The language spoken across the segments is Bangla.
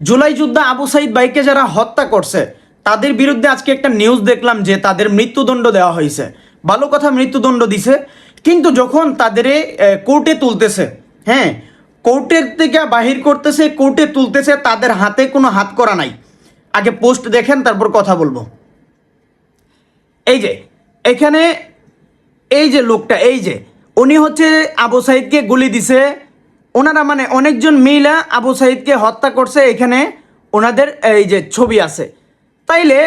জুলাই যোদ্ধা আবু সাইদ ভাইকে যারা হত্যা করছে তাদের বিরুদ্ধে আজকে একটা নিউজ দেখলাম যে তাদের মৃত্যুদণ্ড দেওয়া হয়েছে। ভালো কথা, মৃত্যুদণ্ড দিছে, কিন্তু যখন তাদের কোর্টে তুলতেছে, হ্যাঁ, কোর্টের থেকে বাহির করতেছে, কোর্টে তুলতেছে, তাদের হাতে কোনো হাত করা নাই। আগে পোস্ট দেখেন, তারপর কথা বলবো। এই যে এখানে এই যে লোকটা, এই যে উনি হচ্ছে আবু সাইদকে গুলি দিছে। ওনারা মানে অনেকজন মিলা আবু সাইদকে হত্যা করছে। এখানে ওনাদের এই যে ছবি আছে। তাইলে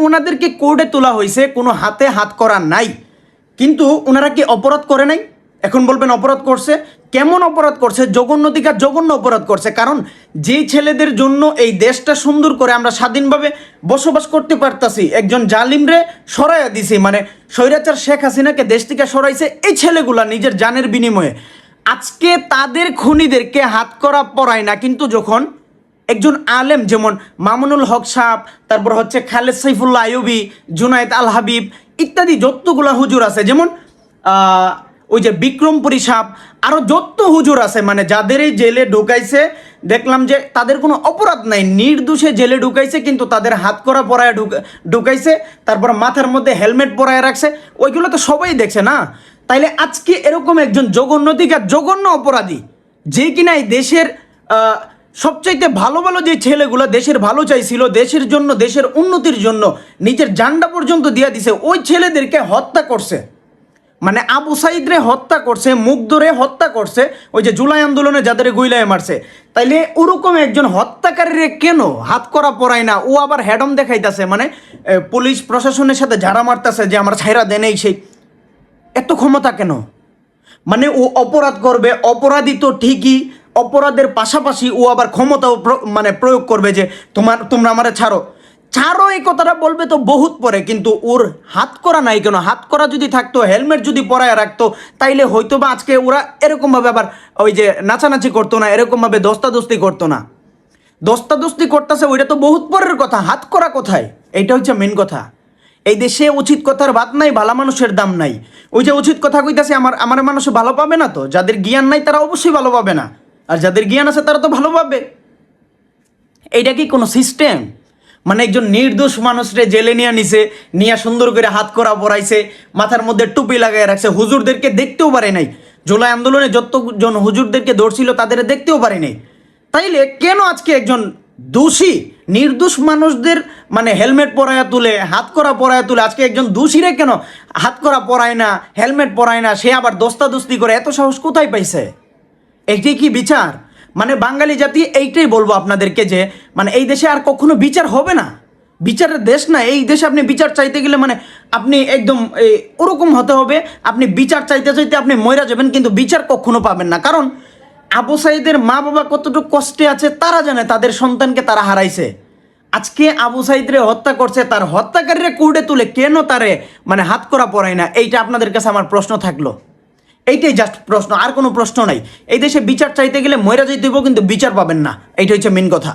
ওনাদেরকে কোর্টে তোলা হয়েছে, কোনো হাতে হাত করা নাই, কিন্তু ওনারা কি অপরাধ করে নাই? এখন বলবেন অপরাধ করছে। কেমন অপরাধ করছে? জঘন্য থেকে জঘন্য অপরাধ করছে। কারণ যেই ছেলেদের জন্য এই দেশটা সুন্দর করে আমরা স্বাধীনভাবে বসবাস করতে পারতাছি, একজন জালিমরে সরাইয়া দিছি, মানে স্বৈরাচার শেখ হাসিনাকে দেশ থেকে সরাইছে এই ছেলেগুলা নিজের জানের বিনিময়ে। আজকে তাদের খুনিদেরকে হাত করা পড়ায় না, কিন্তু যখন একজন আলেম যেমন মামুনুল হক সাহেব, তারপর হচ্ছে খালেদ সাইফুল্লাহ আইয়ুবী, জুনায়েদ আল হাবিব ইত্যাদি যতগুলা হুজুর আছে, যেমন ওই যে বিক্রমপুরী সাহেব, আরও যত হুজুর আছে, মানে যাদের এই জেলে ঢুকাইছে, দেখলাম যে তাদের কোনো অপরাধ নাই, নির্দোষে জেলে ঢুকাইছে, কিন্তু তাদের হাত করা পরায় ঢুকাইছে, তারপর মাথার মধ্যে হেলমেট পরায় রাখছে, ওইগুলো তো সবাই দেখছে না? তাইলে আজকে এরকম একজন জঘন্য থেকে জঘন্য অপরাধী, যে কিনা এই দেশের সবচাইতে ভালো ভালো যে ছেলেগুলো দেশের ভালো চাইছিল, দেশের জন্য, দেশের উন্নতির জন্য নিজের জানটা পর্যন্ত দিয়ে দিছে, ওই ছেলেদেরকে হত্যা করছে। মানে আবু সাইদরে হত্যা করছে, মুগ্ধরে হত্যা করছে, ওই যে জুলাই আন্দোলনে যাদের গুইলায় মারছে। তাইলে ওরকম একজন হত্যাকারীরে কেন হাত করা পড়ায় না? ও আবার হ্যাডম দেখাইতেছে, মানে পুলিশ প্রশাসনের সাথে ঝাড়া মারতেছে যে আমার ছাইরা দেন এই সেই। এত ক্ষমতা কেন? মানে ও অপরাধ করবে, অপরাধী তো ঠিকই, অপরাধের পাশাপাশি ও আবার ক্ষমতাও মানে প্রয়োগ করবে যে তোমরা আমারে ছাড়ো। এই কথাটা বলবে তো বহুত পরে, কিন্তু ওর হাত করা নাই কেন? হাত করা যদি থাকতো, হেলমেট যদি পরায় রাখতো, তাইলে হয়তো বা আজকে ওরা এরকমভাবে আবার ওই যে নাচানাচি করতো না, এরকমভাবে দস্তাদস্তি করতো না। দস্তাদস্তি করতেছে ওইটা তো বহুত পরের কথা, হাত করা কোথায়? এইটা হচ্ছে মেন কথা। এই দেশে উচিত কথার ভাত নাই, ভালো মানুষের দাম নাই। ওই যে উচিত কথা কইতাছে, আমার মানুষ ভালো পাবে না? তো যাদের জ্ঞান নাই তারা অবশ্যই ভালো পাবে না, আর যাদের জ্ঞান আছে তারা তো ভালো পাবে। এইটা কি কোনো সিস্টেম? মানে একজন নির্দোষ মানুষরে জেলে নিয়ে নিছে, নিয়ে সুন্দর করে হাত করা পরাইছে, মাথার মধ্যে টুপি লাগাই রাখছে, হুজুরদেরকে দেখতেও পারে নাই। জুলাই আন্দোলনে যতজন হুজুরদেরকে ধরছিল তাদের দেখতেও পারে নাই। তাইলে কেন আজকে একজন দোষী নির্দোষ মানুষদের মানে হেলমেট পরায়া তুলে, হাত করা পরায়া তুলে, আজকে একজন দোষীরে কেন হাত করা পরায় না, হেলমেট পরায় না, সে আবার দস্তাদস্তি করে? এত সাহস কোথায় পাইছে? এইটাই কি বিচার? মানে বাঙালি জাতি এইটাই বলবো আপনাদেরকে যে মানে এই দেশে আর কখনো বিচার হবে না। বিচারের দেশ না এই দেশে। আপনি বিচার চাইতে গেলে মানে আপনি একদম ওরকম হতে হবে, আপনি বিচার চাইতে চাইতে আপনি মইরা যাবেন, কিন্তু বিচার কখনো পাবেন না। কারণ আবু সাইদের মা বাবা কতটুকু কষ্টে আছে তারা জানে, তাদের সন্তানকে তারা হারাইছে। আজকে আবু সাইদরে হত্যা করছে, তার হত্যাকারীরা কোর্টে তুলে কেন তারে মানে হাত করা পড়ায় না? এইটা আপনাদের কাছে আমার প্রশ্ন থাকলো। এইটাই জাস্ট প্রশ্ন, আর কোনো প্রশ্ন নাই। এই দেশে বিচার চাইতে গেলে মইরা যাইতে হইব, কিন্তু বিচার পাবেন না। এইটা হচ্ছে মেন কথা।